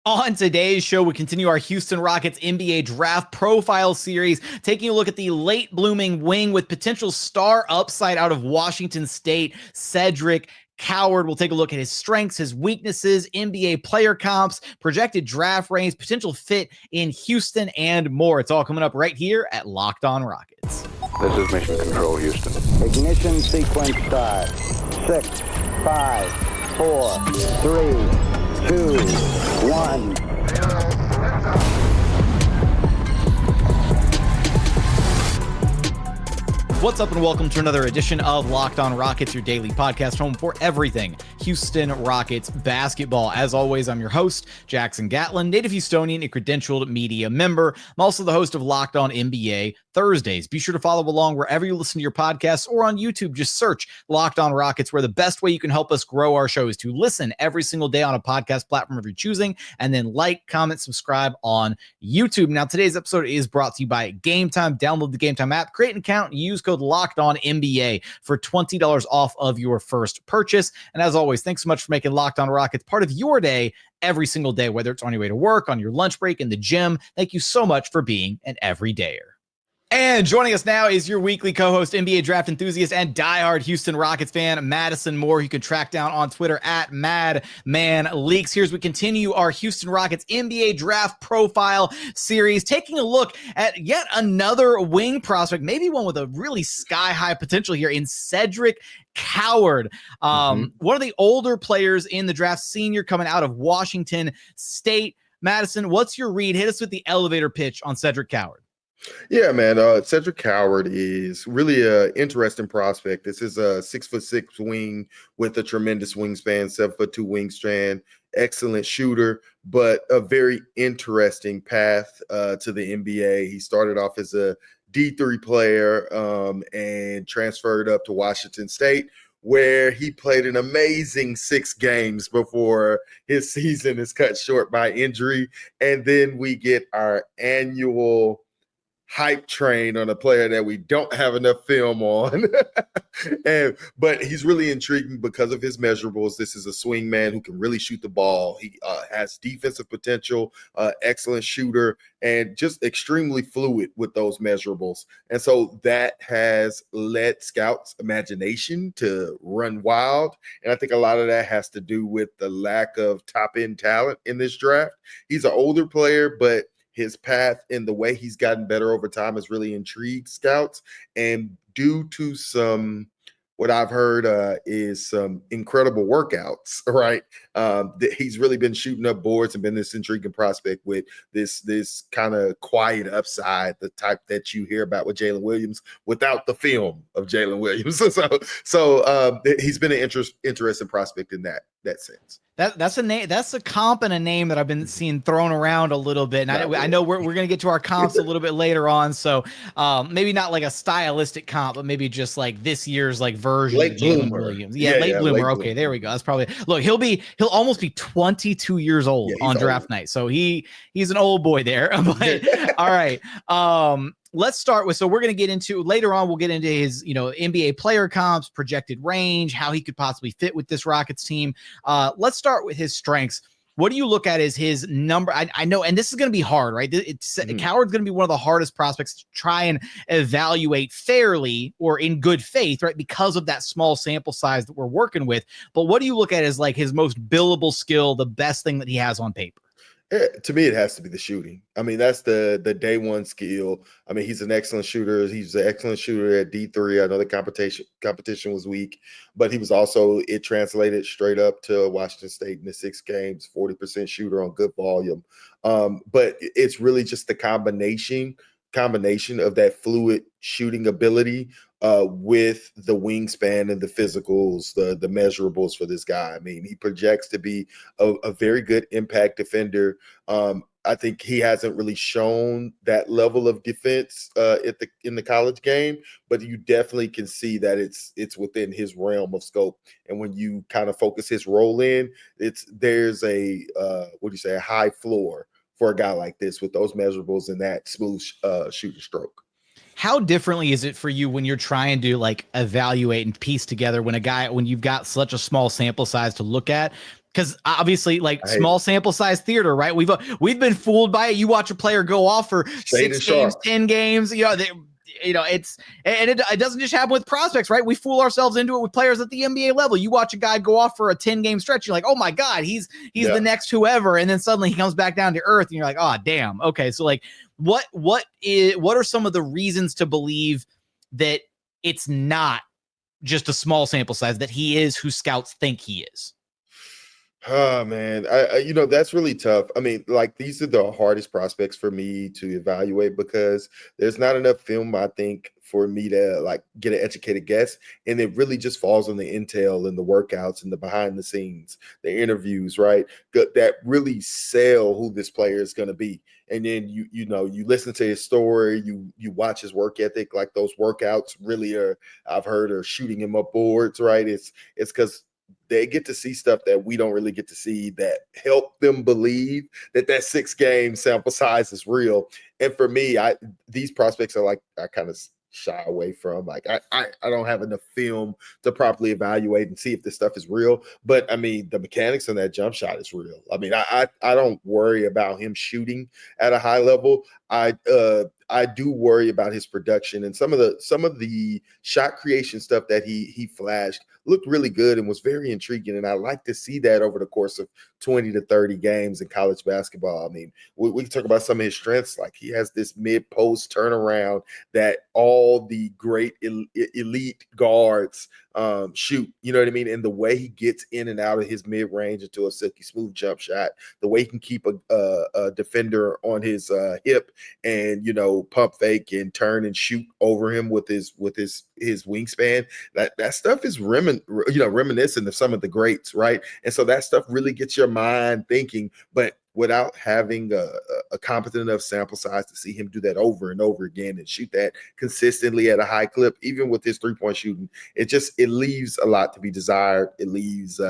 On today's show, we continue our Houston Rockets NBA Draft Profile Series, taking a look at the late blooming wing with potential star upside out of Washington State, Cedric Coward. We'll take a look at his strengths, his weaknesses, NBA player comps, projected draft range, potential fit in Houston, and more. It's all coming up right here at Locked On Rockets. This is Mission Control, Houston. Ignition sequence start. 6, 5, 4, 3, 2, 1. What's up and welcome to another edition of Locked On Rockets, your daily podcast home for everything Houston Rockets basketball. As always, I'm your host, Jackson Gatlin, native Houstonian and credentialed media member. I'm also the host of Locked On NBA Thursdays. Be sure to follow along wherever you listen to your podcasts or on YouTube. Just search Locked On Rockets, where the best way you can help us grow our show is to listen every single day on a podcast platform of your choosing, and then like, comment, subscribe on YouTube. Now, today's episode is brought to you by Game Time. Download the Game Time app, create an account, and use code Locked On NBA for $20 off of your first purchase. And as always, thanks so much for making Locked On Rockets part of your day every single day, whether it's on your way to work, on your lunch break, in the gym. Thank you so much for being an everydayer. And joining us now is your weekly co-host, NBA draft enthusiast, and diehard Houston Rockets fan, Madison Moore. You can track down on Twitter at MadmanLeaks. Here's we continue our Houston Rockets NBA draft profile series, taking a look at yet another wing prospect, maybe one with a really sky-high potential here in Cedric Coward. One of the older players in the draft, senior coming out of Washington State. Madison, what's your read? Hit us with the elevator pitch on Cedric Coward. Yeah, man. Cedric Coward is really an interesting prospect. This is a 6'6" wing with a tremendous wingspan, 7'2" wingspan, excellent shooter, but a very interesting path to the NBA. He started off as a D3 player and transferred up to Washington State, where he played an amazing 6 games before his season is cut short by injury. And then we get our annual hype train on a player that we don't have enough film on. But he's really intriguing because of his measurables. This is a swing man who can really shoot the ball. He has defensive potential, excellent shooter, and just extremely fluid with those measurables. And so that has led scouts' imagination to run wild. And I think a lot of that has to do with the lack of top-end talent in this draft. He's an older player, but his path and the way he's gotten better over time has really intrigued scouts. And due to some, what I've heard is some incredible workouts, right? He's really been shooting up boards and been this intriguing prospect with this kind of quiet upside, the type that you hear about with Jalen Williams without the film of Jalen Williams. So he's been an interesting prospect in that sense. That's a name. That's a comp and a name that I've been seeing thrown around a little bit. And I know we're going to get to our comps a little bit later on. So maybe not like a stylistic comp, but maybe just like this year's like version of Jalen Williams. Late bloomer. Okay, there we go. That's probably look. He'll almost be 22 years old on draft night. So he's an old boy there. But all right. Let's start with, so we're going to get into later on, we'll get into his, NBA player comps, projected range, how he could possibly fit with this Rockets team. Let's start with his strengths. What do you look at as his number? I know, and this is going to be hard, right? Coward's going to be one of the hardest prospects to try and evaluate fairly or in good faith, right? Because of that small sample size that we're working with. But what do you look at as like his most billable skill, the best thing that he has on paper? To me, it has to be the shooting. I mean, that's the day one skill. I mean, he's an excellent shooter. He's an excellent shooter at D3. I know the competition was weak, but he was also, it translated straight up to Washington State in the 6 games, 40% shooter on good volume. But it's really just the combination of that fluid shooting ability with the wingspan and the physicals, the measurables for this guy. I mean, he projects to be a very good impact defender. I think he hasn't really shown that level of defense in the college game, but you definitely can see that it's within his realm of scope. And when you kind of focus his role in, there's a high floor for a guy like this with those measurables and that smooth shooting stroke. How differently is it for you when you're trying to like evaluate and piece together when you've got such a small sample size to look at? Because obviously, like small sample size theater, right? We've been fooled by it. You watch a player go off for 6 games, 10 games. It doesn't just happen with prospects, right? We fool ourselves into it with players at the NBA level. You watch a guy go off for a 10-game stretch, you're like, oh my God, he's the next whoever, and then suddenly he comes back down to earth, and you're like, oh damn, okay. So like, what are some of the reasons to believe that it's not just a small sample size, that he is who scouts think he is? Oh man, I that's really tough. I mean, like these are the hardest prospects for me to evaluate because there's not enough film, I think, for me to like get an educated guess. And it really just falls on the intel and the workouts and the behind the scenes, the interviews, right? That really sell who this player is going to be. And then you listen to his story, you watch his work ethic, like those workouts really I've heard are shooting him up boards, right? It's because they get to see stuff that we don't really get to see that help them believe that 6-game sample size is real. And for me, these prospects are like, I kind of shy away from. Like, I don't have enough film to properly evaluate and see if this stuff is real. But I mean, the mechanics on that jump shot is real. I mean, I don't worry about him shooting at a high level. I do worry about his production, and some of the shot creation stuff that he flashed looked really good and was very intriguing. And I like to see that over the course of 20 to 30 games in college basketball. I mean, we can talk about some of his strengths. Like he has this mid-post turnaround that all the great elite guards shoot, you know what I mean? And the way he gets in and out of his mid-range into a silky smooth jump shot, the way he can keep a defender on his hip and, pump fake and turn and shoot over him with his wingspan, that stuff is reminiscent of some of the greats, right? And so that stuff really gets your mind thinking, but without having a competent enough sample size to see him do that over and over again and shoot that consistently at a high clip, even with his 3-point shooting, it leaves a lot to be desired. It leaves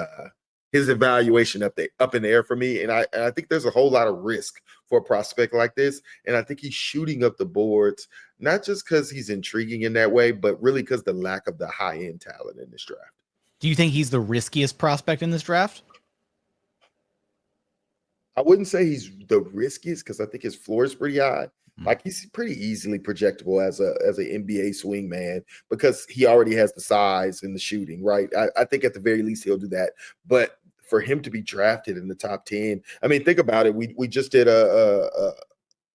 his evaluation up in the air for me. And I think there's a whole lot of risk for a prospect like this. And I think he's shooting up the boards, not just because he's intriguing in that way, but really because the lack of the high-end talent in this draft. Do you think he's the riskiest prospect in this draft? I wouldn't say he's the riskiest because I think his floor is pretty high. Like he's pretty easily projectable as an NBA swing man because he already has the size and the shooting, right? I think at the very least he'll do that. But for him to be drafted in the top 10, I mean, think about it. We just did a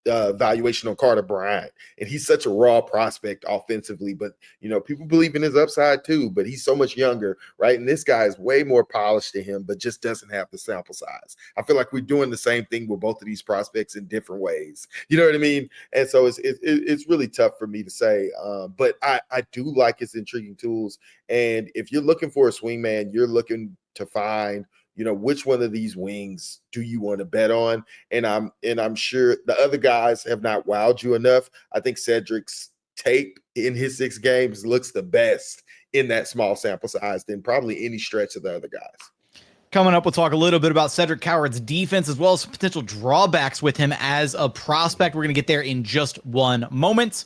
evaluation on Carter Bryant, and he's such a raw prospect offensively, but people believe in his upside too, but he's so much younger, right? And this guy is way more polished than him, but just doesn't have the sample size. I feel like we're doing the same thing with both of these prospects in different ways. You know what I mean? And so it's really tough for me to say, but I do like his intriguing tools. And if you're looking for a swing man, you're looking to find which one of these wings do you want to bet on? And I'm sure the other guys have not wowed you enough. I think Cedric's tape in his 6 games looks the best in that small sample size than probably any stretch of the other guys. Coming up, we'll talk a little bit about Cedric Coward's defense as well as some potential drawbacks with him as a prospect. We're going to get there in just one moment.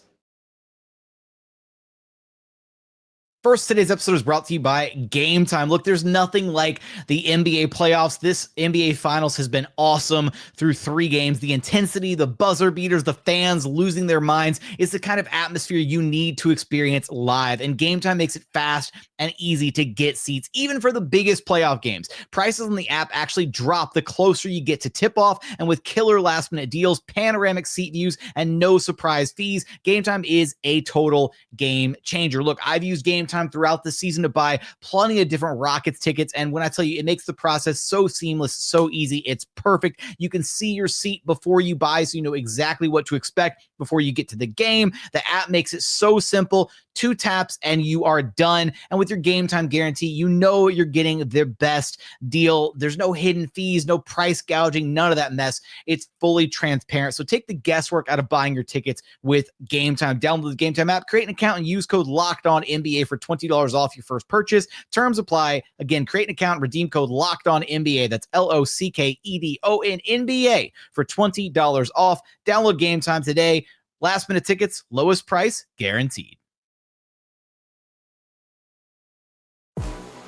First, today's episode is brought to you by Game Time. Look, there's nothing like the NBA playoffs. This NBA Finals has been awesome through 3 games. The intensity, the buzzer beaters, the fans losing their minds is the kind of atmosphere you need to experience live. And Game Time makes it fast and easy to get seats, even for the biggest playoff games. Prices on the app actually drop the closer you get to tip-off. And with killer last-minute deals, panoramic seat views, and no surprise fees, Game Time is a total game changer. Look, I've used Game Time throughout the season to buy plenty of different Rockets tickets, and when I tell you, it makes the process so seamless, so easy. It's perfect. You can see your seat before you buy, so you know exactly what to expect before you get to the game. The app makes it so simple. 2 taps and you are done. And with your Game Time guarantee, you know you're getting the best deal. There's no hidden fees, no price gouging, none of that mess. It's fully transparent. So take the guesswork out of buying your tickets with Game Time. Download the Game Time app, create an account, and use code LOCKEDONNBA for $20 off your first purchase. Terms apply. Again, create an account, redeem code LOCKEDONNBA. That's LOCKEDONNBA for $20 off. Download Game Time today. Last minute tickets, lowest price guaranteed.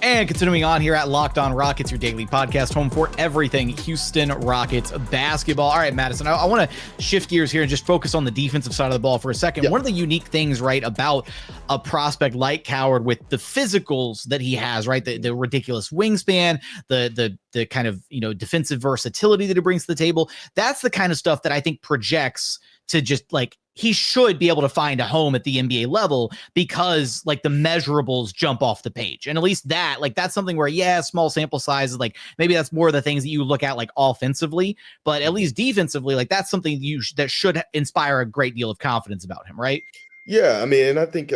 And continuing on here at Locked On Rockets, your daily podcast, home for everything Houston Rockets basketball. All right, Madison, I want to shift gears here and just focus on the defensive side of the ball for a second. Yeah. One of the unique things, right, about a prospect like Coward with the physicals that he has, right, the ridiculous wingspan, the kind of, defensive versatility that he brings to the table, that's the kind of stuff that I think projects to just like, he should be able to find a home at the NBA level because like the measurables jump off the page. And at least that, like, that's something where, yeah, small sample sizes, like maybe that's more of the things that you look at like offensively, but at least defensively, like that's something that should inspire a great deal of confidence about him, right? Yeah, I mean, and I think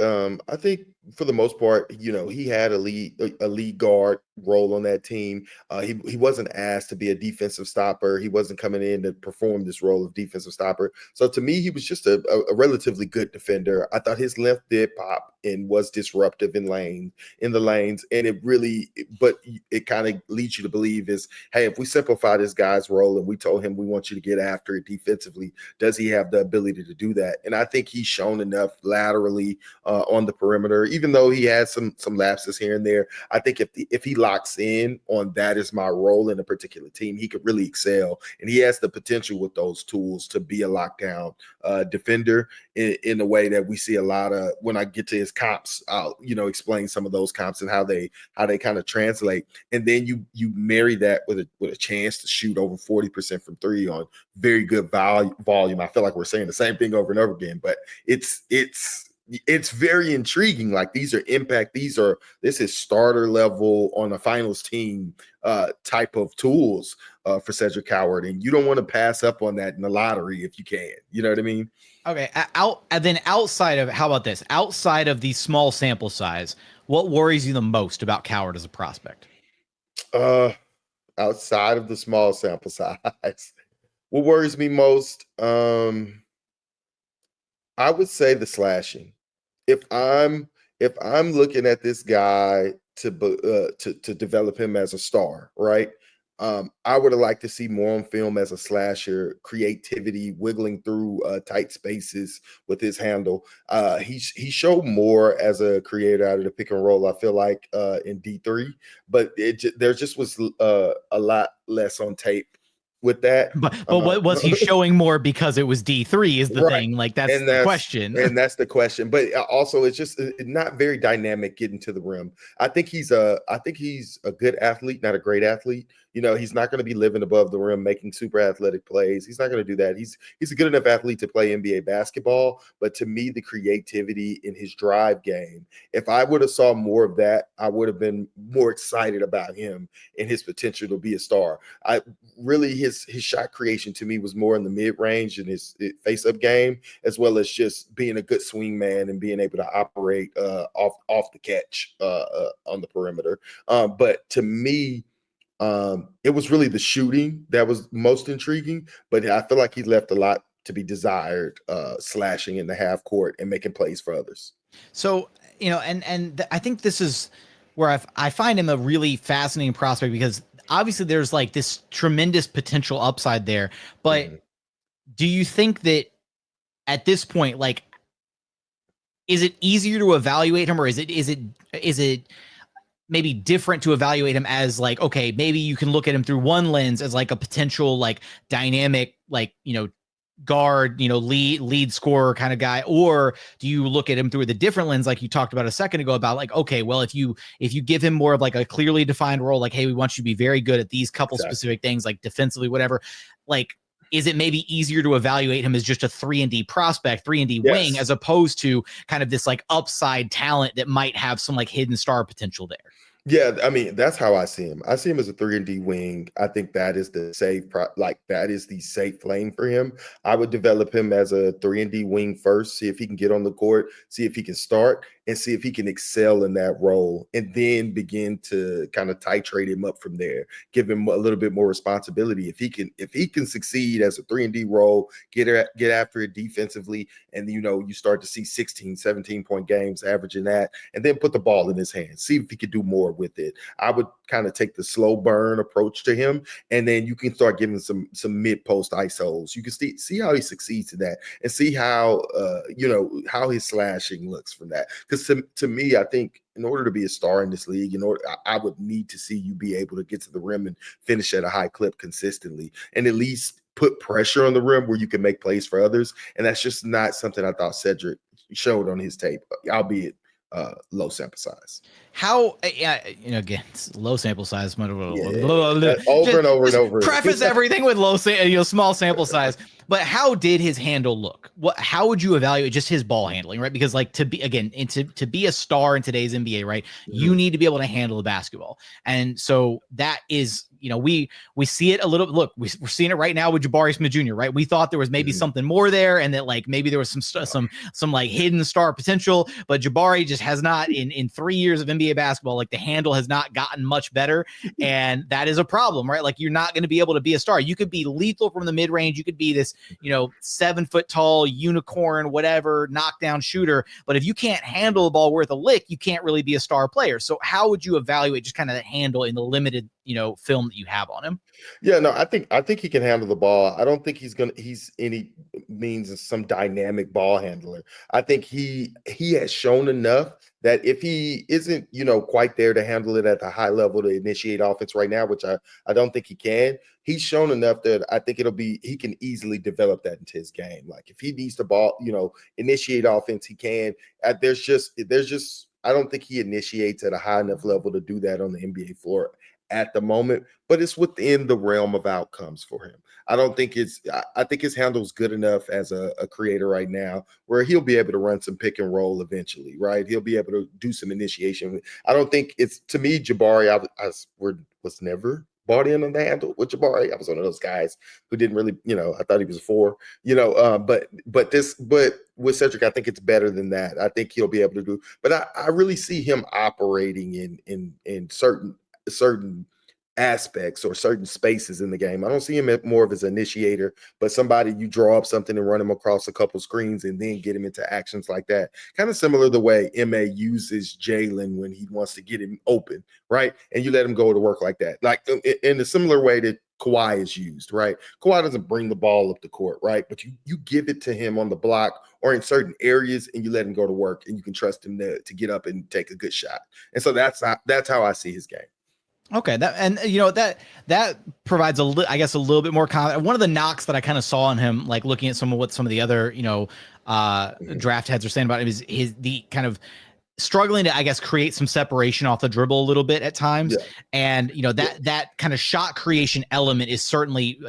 for the most part, he had a lead guard role on that team. He wasn't asked to be a defensive stopper. He wasn't coming in to perform this role of defensive stopper. So to me, he was just a relatively good defender. I thought his length did pop and was disruptive in the lanes, and it kind of leads you to believe is, hey, if we simplify this guy's role and we told him we want you to get after it defensively, does he have the ability to do that? And I think he's shown enough laterally on the perimeter, even though he had some lapses here and there. I think if he locks in on that is my role in a particular team, he could really excel, and he has the potential with those tools to be a lockdown defender in a way that we see a lot of. When I get to his comps, I'll explain some of those comps and how they kind of translate, and then you marry that with a chance to shoot over 40% from three on very good volume. I feel like we're saying the same thing over and over again, but it's very intriguing. Like, this is starter level on a finals team type of tools for Cedric Coward, and you don't want to pass up on that in the lottery if you can. You know what I mean? Okay. Outside of the small sample size, what worries you the most about Coward as a prospect? Outside of the small sample size, what worries me most, I would say the slashing. If I'm looking at this guy to develop him as a star, right? I would have liked to see more on film as a slasher, creativity, wiggling through tight spaces with his handle. He showed more as a creator out of the pick and roll, I feel like, in D3, but there just was a lot less on tape with that. But what was he showing more because it was D3 is the Right. thing. Like, that's the question. And that's the question. But also, it's just not very dynamic getting to the rim. I think he's a good athlete, not a great athlete. He's not going to be living above the rim, making super athletic plays. He's not going to do that. He's a good enough athlete to play NBA basketball. But to me, the creativity in his drive game, if I would have saw more of that, I would have been more excited about him and his potential to be a star. His shot creation to me was more in the mid-range and his face-up game, as well as just being a good swing man and being able to operate off the catch on the perimeter. But to me, it was really the shooting that was most intriguing, but I feel like he left a lot to be desired, slashing in the half court and making plays for others. So, I think this is where I find him a really fascinating prospect, because obviously there's like this tremendous potential upside there, but do you think that at this point, like, is it easier to evaluate him, or is it maybe different to evaluate him as like, okay, maybe you can look at him through one lens as like a potential like dynamic, like, guard, lead scorer kind of guy, or do you look at him through the different lens, like you talked about a second ago, about like, okay, well, if you give him more of like a clearly defined role, like, hey, we want you to be very good at these couple specific things, like defensively, whatever, like, is it maybe easier to evaluate him as just a 3-and-D prospect, 3-and-D wing, as opposed to kind of this like upside talent that might have some like hidden star potential there? Yeah, I mean, that's how I see him. I see him as a 3-and-D wing. I think that is the safe lane for him. I would develop him as a 3-and-D wing first, see if he can get on the court, see if he can start, and see if he can excel in that role, and then begin to kind of titrate him up from there, give him a little bit more responsibility. If he can succeed as a 3-and-D role, get after it defensively, and you start to see 16, 17-point games averaging that, and then put the ball in his hands, see if he could do more with it. I would kind of take the slow burn approach to him, and then you can start giving some mid-post ISOs. You can see how he succeeds in that, and see how how his slashing looks from that. Because because to me, I think in order to be a star in this league, I would need to see you be able to get to the rim and finish at a high clip consistently, and at least put pressure on the rim where you can make plays for others. And that's just not something I thought Cedric showed on his tape, albeit low sample size. How, again, it's low sample size. Over and over. Preface everything with small sample size. But how did his handle look? How would you evaluate just his ball handling, right? Because to be a star in today's NBA, right, you need to be able to handle the basketball. And so that is, we see it a little. Look, we're seeing it right now with Jabari Smith Jr., right? We thought there was maybe something more there, and that maybe there was some hidden star potential, but Jabari just has not in 3 years of NBA basketball, the handle has not gotten much better, and that is a problem, right? You're not going to be able to be a star. You could be lethal from the mid range. You could be this 7 foot tall unicorn, whatever, knockdown shooter. But if you can't handle the ball worth a lick, you can't really be a star player. So how would you evaluate just kind of that handle in the limited, film that you have on him? Yeah, no, I think he can handle the ball. I don't think he's any means of some dynamic ball handler. I think he has shown enough that if he isn't, quite there to handle it at the high level to initiate offense right now, which I don't think he can, he's shown enough that I think he can easily develop that into his game. If he needs the ball, initiate offense, he can. There's just I don't think he initiates at a high enough level to do that on the NBA floor at the moment, but it's within the realm of outcomes for him. I think his handle's good enough as a creator right now where he'll be able to run some pick and roll eventually, right? He'll be able to do some initiation. I don't think to me, Jabari, I was never bought in on the handle with Jabari. I was one of those guys who didn't really, I thought he was a 4, but with Cedric, I think it's better than that. I think he'll be able to do, but I really see him operating in certain aspects or certain spaces in the game. I don't see him more of as an initiator, but somebody you draw up something and run him across a couple screens and then get him into actions like that. Kind of similar the way MA uses Jalen when he wants to get him open, right? And you let him go to work like that. In a similar way that Kawhi is used, right? Kawhi doesn't bring the ball up the court, right? But you give it to him on the block or in certain areas and you let him go to work and you can trust him to get up and take a good shot. And so that's how I see his game. Okay, that provides a little bit more confidence. One of the knocks that I kind of saw on him, looking at what some of the other draft heads are saying about him, is the kind of struggling to create some separation off the dribble a little bit at times, and that kind of shot creation element is certainly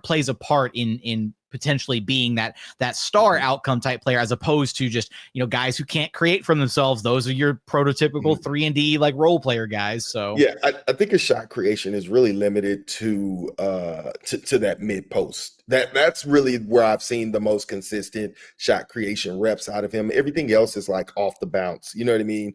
plays a part in potentially being that star outcome type player, as opposed to just guys who can't create from themselves. Those are your prototypical 3-and-D role player guys. So yeah, I think his shot creation is really limited to that mid post. That's really where I've seen the most consistent shot creation reps out of him. Everything else is off the bounce. You know what I mean?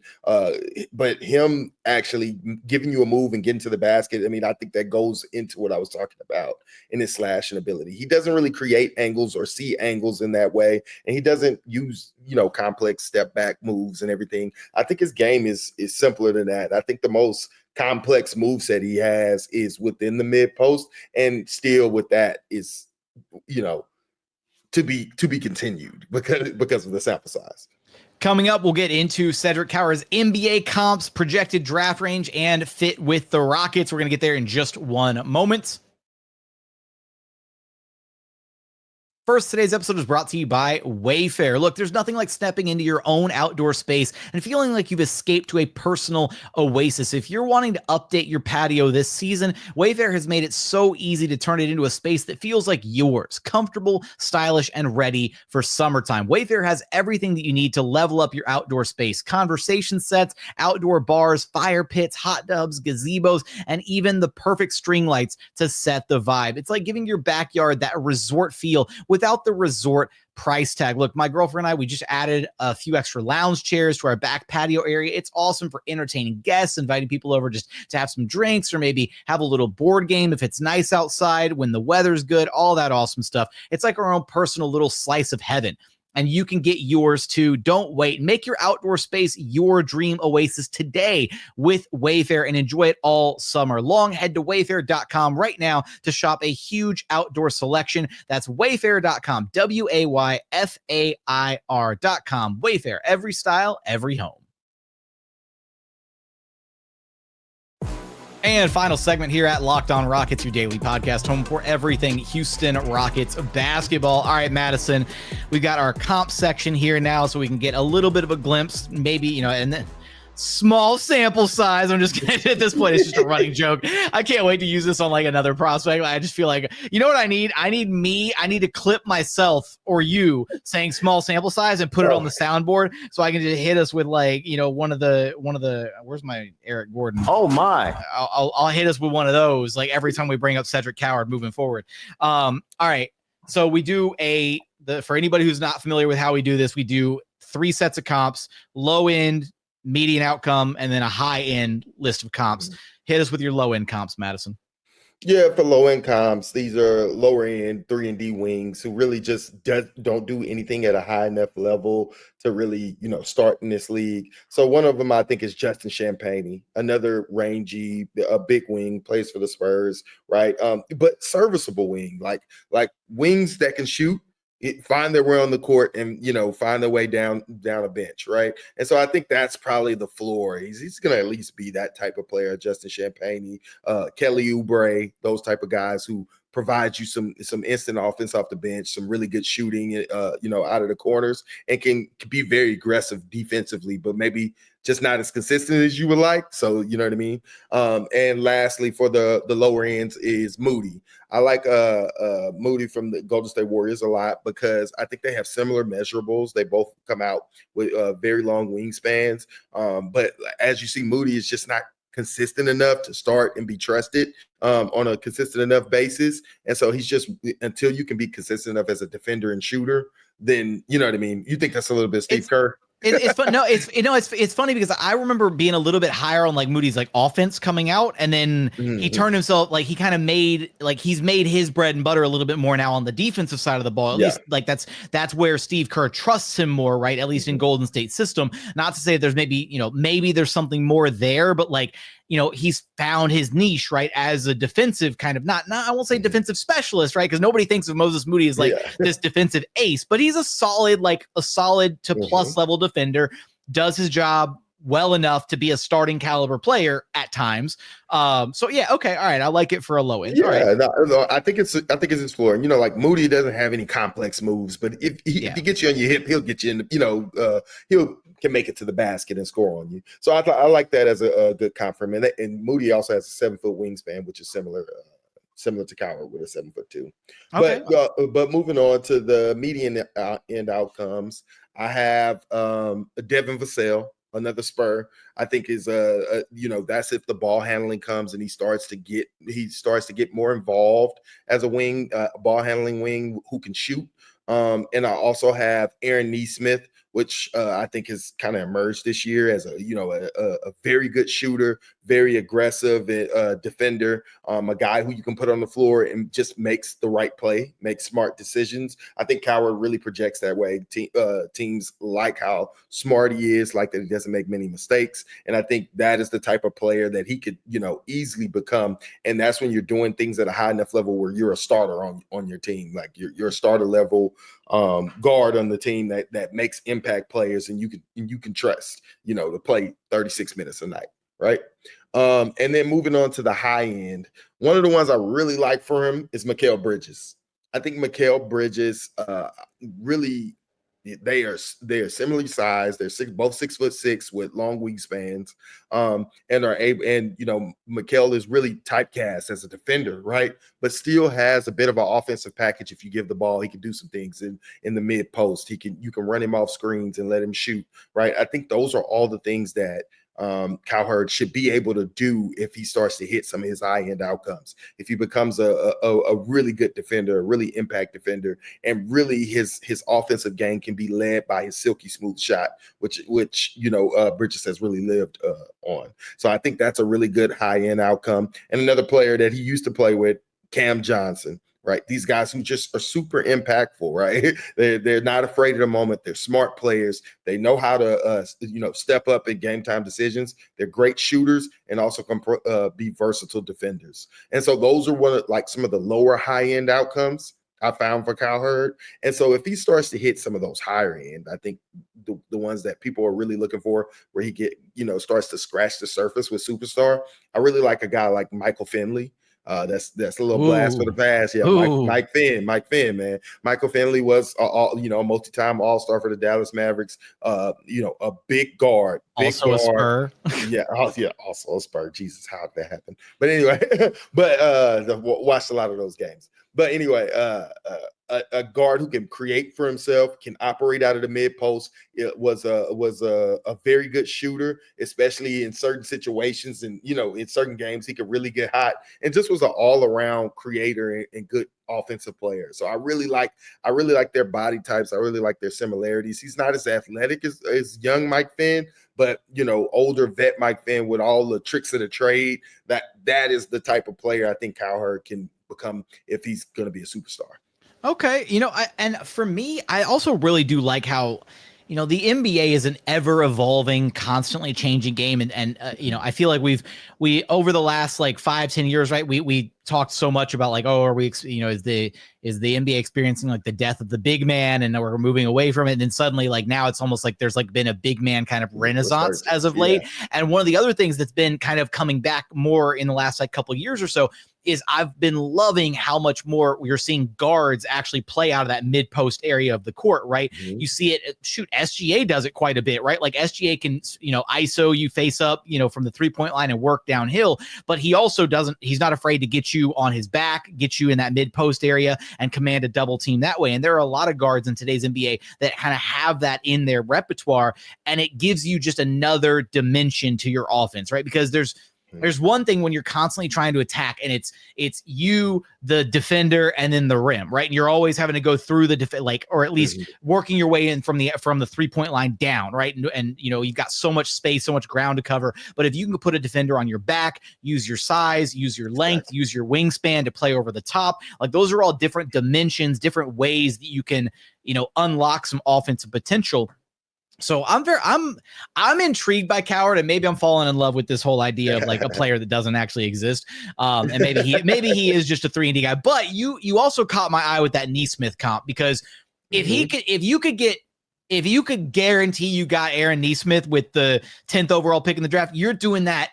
But him actually giving you a move and getting to the basket, I think that goes into what I was talking about in his slashing ability. He doesn't really create angles or see angles in that way, and he doesn't use complex step back moves and everything. I think his game is simpler than that. I think the most complex moveset he has is within the mid post, and still with that is to be continued because of the sample size. Coming up, we'll get into Cedric Coward's NBA comps, projected draft range, and fit with the Rockets. We're going to get there in just one moment. First, today's episode is brought to you by WayFair. Look, there's nothing like stepping into your own outdoor space and feeling like you've escaped to a personal oasis. If you're wanting to update your patio this season, WayFair has made it so easy to turn it into a space that feels like yours, comfortable, stylish, and ready for summertime. WayFair has everything that you need to level up your outdoor space: conversation sets, outdoor bars, fire pits, hot tubs, gazebos, and even the perfect string lights to set the vibe. It's like giving your backyard that resort feel without the resort price tag. Look, my girlfriend and I, we just added a few extra lounge chairs to our back patio area. It's awesome for entertaining guests, inviting people over just to have some drinks, or maybe have a little board game if it's nice outside when the weather's good, all that awesome stuff. It's like our own personal little slice of heaven. and you can get yours too. Don't wait. Make your outdoor space your dream oasis today with WayFair and enjoy it all summer long. Head to wayfair.com right now to shop a huge outdoor selection. That's wayfair.com, WayFair.com. Wayfair, every style, every home. And final segment here at Locked On Rockets, your daily podcast, home for everything Houston Rockets basketball. All right, Madison, we've got our comp section here now, so we can get a little bit of a glimpse, maybe, and then small sample size. I'm just kidding. At this point, it's just a running joke. I can't wait to use this on like another prospect. I just feel like, you know what I need? I need to clip myself or you saying small sample size and put it on the soundboard so I can just hit us with like, one of the where's my Eric Gordon? Oh my. I'll hit us with one of those like every time we bring up Cedric Coward moving forward. All right. So we do for anybody who's not familiar with how we do this, we do 3 sets of comps, low end, median outcome, and then a high end list of comps. Hit us with your low end comps, Madison. Yeah, for low end comps, these are lower end 3-and-D wings who really just don't do anything at a high enough level to really, start in this league. So one of them I think is Justin Champagnie, another rangy, a big wing, plays for the Spurs, right? But serviceable wing, like wings that can shoot, find their way on the court and, find their way down a bench, right? And so I think that's probably the floor. He's going to at least be that type of player, Justin Champagnie, Kelly Oubre, those type of guys who provide you some instant offense off the bench, some really good shooting, out of the corners, and can be very aggressive defensively, but maybe just not as consistent as you would like. So, you know what I mean? And lastly, for the lower ends is Moody. I like Moody from the Golden State Warriors a lot because I think they have similar measurables. They both come out with very long wingspans. But as you see, Moody is just not consistent enough to start and be trusted on a consistent enough basis. And so he's just, until you can be consistent enough as a defender and shooter, then, you know what I mean? You think that's a little bit Steve Kerr? It's fun. No, it's funny because I remember being a little bit higher on like Moody's like offense coming out, and then he turned himself like he kind of made like he's made his bread and butter a little bit more now on the defensive side of the ball. At least like that's where Steve Kerr trusts him more, right? At least in Golden State system. Not to say there's maybe there's something more there, but like he's found his niche, right, as a defensive kind of not I won't say defensive specialist, right? Because nobody thinks of Moses Moody as like this defensive ace, but he's a solid to plus level defender, does his job well enough to be a starting caliber player at times. So yeah, okay, all right, I like it for a low end. Yeah, all right. no, I think it's exploring. Like Moody doesn't have any complex moves, but if he gets you on your hip, he'll get you in. He'll can make it to the basket and score on you. So I like that as a good compliment. And Moody also has a 7-foot wingspan, which is similar to Coward with a 7'2". Okay. But moving on to the median end outcomes, I have Devin Vassell, another Spur. I think is that's if the ball handling comes and he starts to get more involved as a wing, ball handling wing who can shoot. And I also have Aaron Nesmith, which I think has kind of emerged this year as a very good shooter, very aggressive defender, a guy who you can put on the floor and just makes the right play, makes smart decisions. I think Coward really projects that way. Teams like how smart he is, like that he doesn't make many mistakes. And I think that is the type of player that he could, easily become. And that's when you're doing things at a high enough level where you're a starter on your team, like you're a starter level guard on the team that makes impact players, and you can trust, to play 36 minutes a night, right? And then moving on to the high end, one of the ones I really like for him is Mikal Bridges. I think Mikal Bridges really. They are similarly sized. They're both 6'6" with long wingspans, and are able. And Mikal is really typecast as a defender, right? But still has a bit of an offensive package. If you give the ball, he can do some things in the mid post. You can run him off screens and let him shoot, right? I think those are all the things that Cowherd should be able to do if he starts to hit some of his high-end outcomes. If he becomes a really good defender, a really impact defender, and really his offensive game can be led by his silky smooth shot, which Bridges has really lived on. So I think that's a really good high-end outcome. And another player that he used to play with, Cam Johnson. right? These guys who just are super impactful, right? They're not afraid of the moment. They're smart players. They know how to, step up in game time decisions. They're great shooters and also can be versatile defenders. And so those are some of the lower high end outcomes I found for Cowherd. And so if he starts to hit some of those higher end, I think the ones that people are really looking for, where he starts to scratch the surface with superstar, I really like a guy like Michael Finley. That's a little blast for the past. Yeah, Mike Finn, man. Michael Finley was a multi-time All-Star for the Dallas Mavericks. A big guard, also a Spur. Also a Spur. Jesus, how did that happen? But anyway, watched a lot of those games. But anyway, a guard who can create for himself, can operate out of the mid post. It was a very good shooter, especially in certain situations, and in certain games he could really get hot, and just was an all around creator and good offensive player. So I really like their body types. I really like their similarities. He's not as athletic as young Mike Finn, but older vet Mike Finn with all the tricks of the trade. That is the type of player I think Cowherd can become if he's going to be a superstar. Okay. And for me, I also really do like how, the NBA is an ever evolving, constantly changing game. And I feel like we over the last like 5-10 years, right. We talked so much about like, are we, is the NBA experiencing like the death of the big man and we're moving away from it. And then suddenly like now it's almost like there's like been a big man kind of renaissance as of late. And one of the other things that's been kind of coming back more in the last like couple of years or so is I've been loving how much more you're seeing guards actually play out of that mid post area of the court, right? Mm-hmm. You see it, SGA does it quite a bit, right? Like SGA can, ISO you face up, from the 3-point line and work downhill, but he also he's not afraid to get you on his back, get you in that mid post area and command a double team that way. And there are a lot of guards in today's NBA that kind of have that in their repertoire, and it gives you just another dimension to your offense, right? Because there's one thing when you're constantly trying to attack and it's you, the defender, and then the rim, right? And you're always having to go through the or at least working your way in from the 3-point line down, right? And you've got so much space, so much ground to cover. But if you can put a defender on your back, use your size, use your length, use your wingspan to play over the top, like those are all different dimensions, different ways that you can, unlock some offensive potential. So I'm intrigued by Coward, and maybe I'm falling in love with this whole idea of like a player that doesn't actually exist. And maybe he is just a 3-and-D guy. But you also caught my eye with that Nesmith comp, because if you could guarantee you got Aaron Nesmith with the 10th overall pick in the draft, you're doing that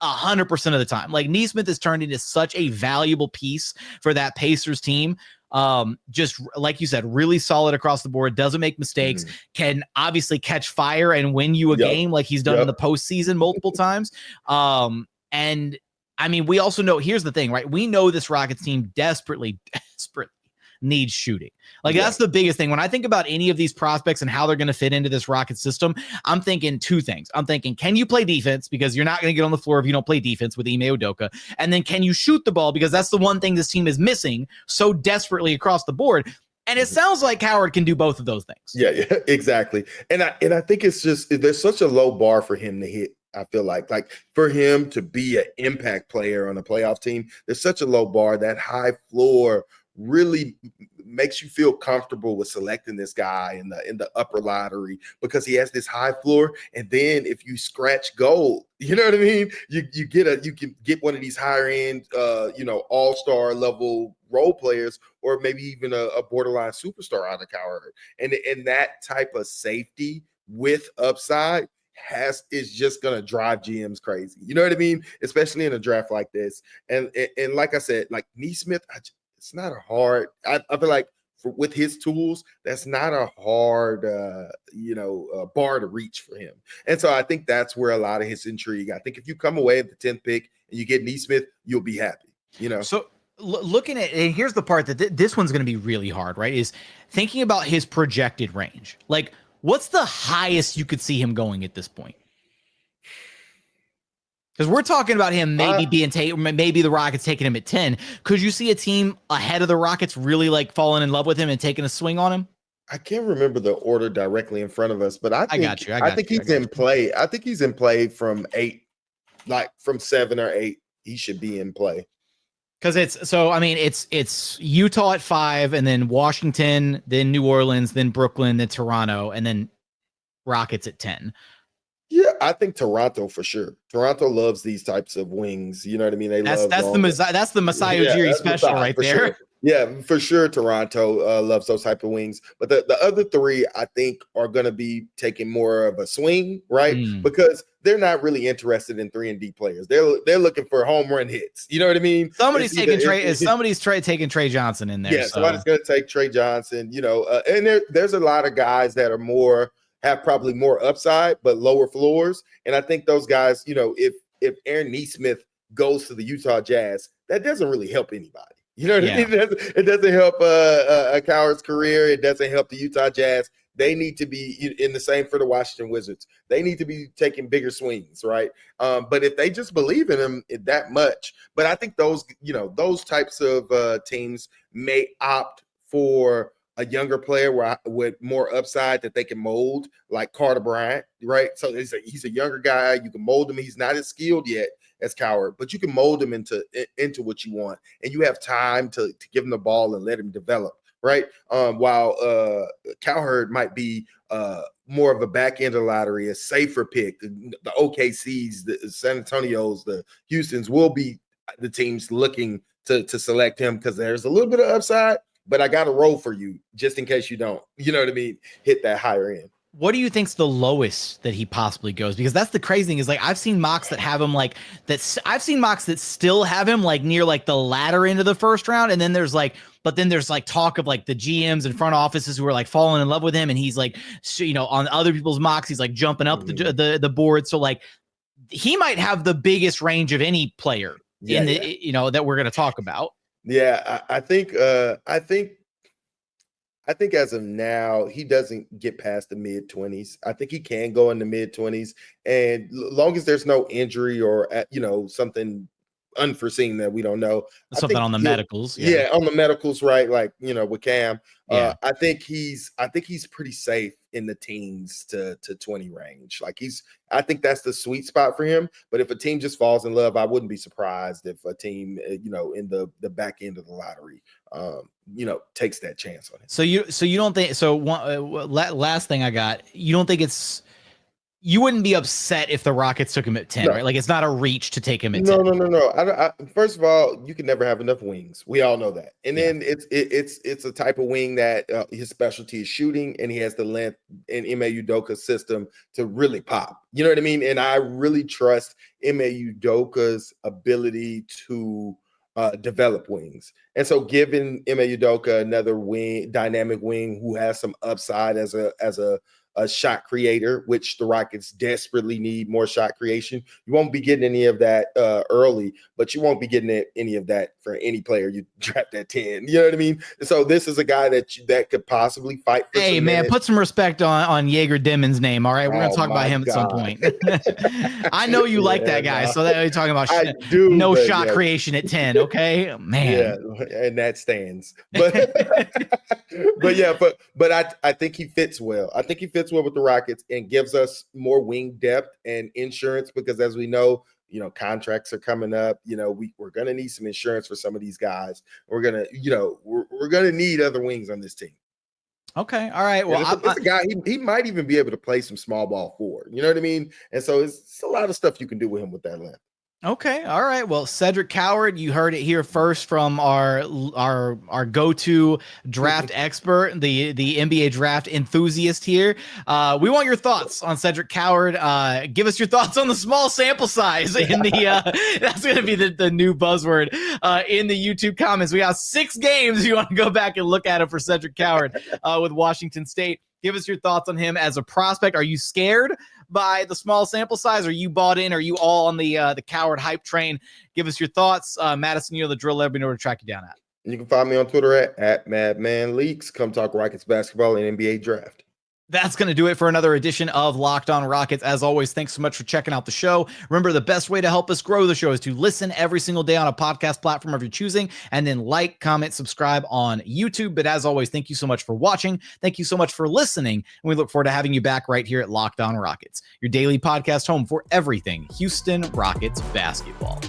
100% of the time. Like Nesmith has turned into such a valuable piece for that Pacers team. Just like you said, really solid across the board, doesn't make mistakes, can obviously catch fire and win you a game like he's done in the postseason multiple times. And I mean, we also know, here's the thing, right? We know this Rockets team desperately needs shooting. Like that's the biggest thing. When I think about any of these prospects and how they're going to fit into this Rockets system, I'm thinking two things. I'm thinking, can you play defense? Because you're not going to get on the floor if you don't play defense with Ime Udoka. And then can you shoot the ball? Because that's the one thing this team is missing so desperately across the board. And it sounds like Coward can do both of those things. Yeah, exactly. And I think it's just, there's such a low bar for him to hit. I feel like for him to be an impact player on a playoff team, there's such a low bar. That high floor really makes you feel comfortable with selecting this guy in the upper lottery, because he has this high floor. And then if you scratch gold, you know what I mean? You can get one of these higher end, all-star level role players, or maybe even a borderline superstar out of Coward. And that type of safety with upside is just gonna drive GMs crazy. You know what I mean? Especially in a draft like this. And like I said, like Nesmith, it's not a hard. I feel like with his tools, that's not a hard, bar to reach for him. And so I think that's where a lot of his intrigue. I think if you come away at the 10th pick and you get Nesmith, you'll be happy. So looking at, and here's the part that this one's going to be really hard, right? Is thinking about his projected range. Like, what's the highest you could see him going at this point? Because we're talking about him maybe maybe the Rockets taking him at 10. Could you see a team ahead of the Rockets really like falling in love with him and taking a swing on him? I can't remember the order directly in front of us, but I think he's in play. I think he's in play from 8, like from 7 or 8. He should be in play. Because it's Utah at 5, and then Washington, then New Orleans, then Brooklyn, then Toronto, and then Rockets at 10. Yeah, I think Toronto for sure. Toronto loves these types of wings. You know what I mean? That's the Masai Ujiri special right there. Sure. Yeah, for sure. Toronto loves those type of wings. But the other three, I think, are going to be taking more of a swing, right? Because they're not really interested in 3-and-D players. They're looking for home run hits. You know what I mean? Somebody's taking Trey Johnson in there. Yeah, somebody's going to take Trey Johnson. You know, and there's a lot of guys that are have probably more upside but lower floors. And I think those guys, you know, if Aaron Nesmith goes to the Utah Jazz, that doesn't really help anybody. You know what I mean? It doesn't help a Coward's career. It doesn't help the Utah Jazz. They need to be in the same for the Washington Wizards. They need to be taking bigger swings, right? But if they just believe in him that much, but I think those types of teams may opt for a younger player with more upside that they can mold, like Carter Bryant, right? So he's a younger guy. You can mold him. He's not as skilled yet as Coward, but you can mold him into what you want, and you have time to give him the ball and let him develop, right? While Cowherd might be more of a back end of the lottery, a safer pick. The OKCs, the San Antonios, the Houstons will be the teams looking to select him because there's a little bit of upside. But I got to roll for you just in case you don't, you know what I mean, hit that higher end. What do you think's the lowest that he possibly goes? Because that's the crazy thing is like I've seen mocks that have him like that. I've seen mocks that still have him like near like the latter end of the first round. And then there's like talk of like the GMs and front offices who are like falling in love with him. And he's like, you know, on other people's mocks, he's like jumping up the board. So like he might have the biggest range of any player you know, that we're going to talk about. Yeah, I think as of now, he doesn't get past the mid-20s. I think he can go in the mid-20s, and long as there's no injury or something unforeseen that we don't know, something on the medicals. Yeah, on the medicals, right? Like with Cam, I think he's pretty safe in the teens to 20 range. Like I think that's the sweet spot for him. But if a team just falls in love, I wouldn't be surprised if a team, in the back end of the lottery, takes that chance on it. So you don't think so? Last thing I got, you don't think you wouldn't be upset if the Rockets took him at 10, right? Like it's not a reach to take him at 10. No. First of all, you can never have enough wings. We all know that. And then it's a type of wing that his specialty is shooting, and he has the length in Ime Udoka's system to really pop. You know what I mean? And I really trust Ime Udoka's ability to develop wings. And so giving Ime Udoka another wing, dynamic wing who has some upside as a shot creator, which the Rockets desperately need more shot creation. You won't be getting any of that early, but you won't be getting any of that for any player you draft at 10. You know what I mean? So this is a guy that could possibly fight for some minutes. Put some respect on Jaeger Dimmon's name. All right, we're gonna talk about him at some point. I know you like that guy, so that you're talking about shot creation at 10. Okay, man. Yeah, and that stands. But but I think he fits well. I think he fits well with the Rockets and gives us more wing depth and insurance because, as we know, contracts are coming up. We're gonna need some insurance for some of these guys. We're gonna need other wings on this team. Okay, all right. Well, it's a guy. He might even be able to play some small ball forward. You know what I mean? And so it's a lot of stuff you can do with him with that length. Okay. All right. Well, Cedric Coward, you heard it here first from our go-to draft expert, the NBA draft enthusiast here. We want your thoughts on Cedric Coward. Give us your thoughts on the small sample size in the that's going to be the new buzzword in the YouTube comments. We got 6 games you want to go back and look at him for Cedric Coward with Washington State. Give us your thoughts on him as a prospect. Are you scared by the small sample size? Are you bought in? Are you all on the Coward hype train? Give us your thoughts. Madison, you know the drill. Let me know where to track you down at. You can find me on Twitter at MadmanLeaks. Come talk Rockets basketball and NBA draft. That's going to do it for another edition of Locked On Rockets. As always, thanks so much for checking out the show. Remember, the best way to help us grow the show is to listen every single day on a podcast platform of your choosing, and then like, comment, subscribe on YouTube. But as always, thank you so much for watching. Thank you so much for listening. And we look forward to having you back right here at Locked On Rockets, your daily podcast home for everything Houston Rockets basketball.